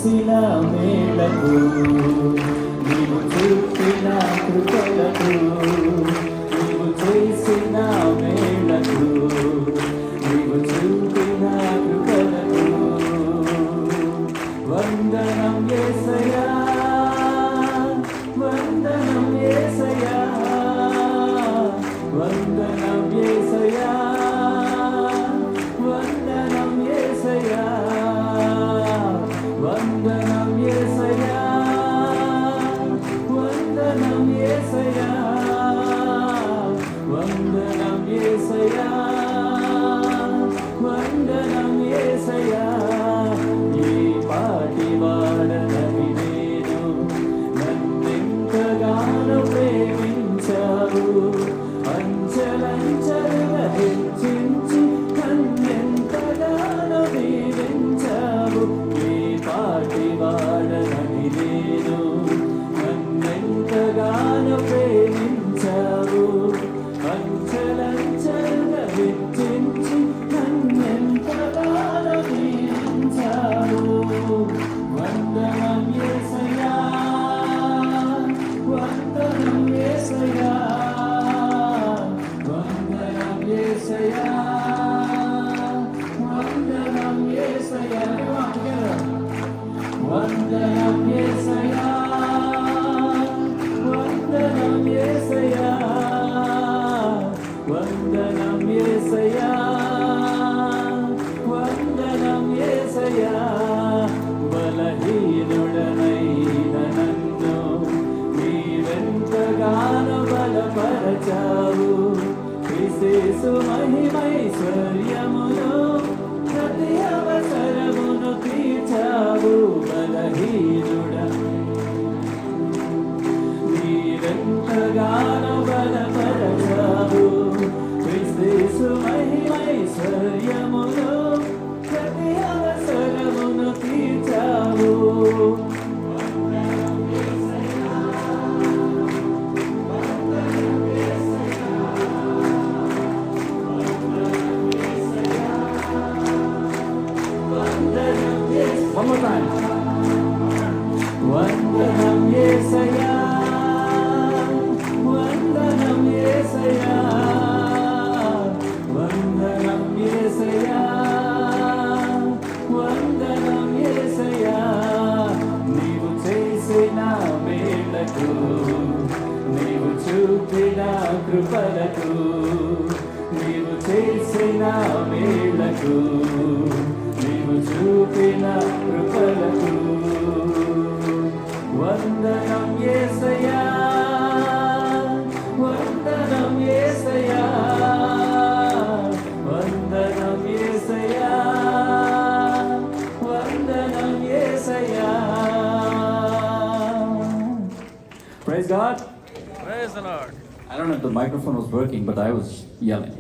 చేసిన మేలకు నీవు చూపిన కృపలకు నీవు చేసిన మేలకు నీవు చూపిన కృపలకు వందనం యేసయ్యా వందనం యేసయ్యా వందనం యేసయ్యా వందనం యేసయ్యా వందనం యేసయ్యా వందనం యేసయ్యా వందనం యేసయ్యా వందనం యేసయ్యా ఈ పాటి వాడనని నేను నన్నెంతగానో ప్రేమించావు అంచెలంచెలుగా హెచ్చించి నన్నెంతగానో దీవించావు ఈ పాటి వాడనని నేను నన్నెంతగానో ప్రేమించావు అంచెలంచెలుగా హెచ్చించి నన్నెంతగానో దీవించావు వందనం యేసయ్యా వందనం యేసయ్యా వందనం యేసయ్యా వందనం యేసయ్యా వందనం యేసయ్యా వందనం యేసయ్యా వందనం యేసయ్యా వందనం యేసయ్యా బలహీనుడనైన నన్ను నీవెంతగానో బలపరచావు విశేషు మహిమైశ్వర్యమును ప్రతి అవసరమును తీర్చావు బలహీనుడ నీవెంతగానో బలపరచావు విశేషు మహిమైశ్వర్యమును ప్రతి అవసరమును తీర్చావు One more time. వందనం యేసయ్యా వందనం యేసయ్యా వందనం యేసయ్యా వందనం యేసయ్యా నీవు చేసిన మేలకు నీవు చూపిన కృపలకు నీవు చేసిన మేలకు నీవు చూపిన కృపలకు వందనం యేసయ్యా వందనం యేసయ్యా వందనం యేసయ్యా వందనం యేసయ్యా. Praise God. Praise the Lord. I don't know if the microphone was working, but I was yelling.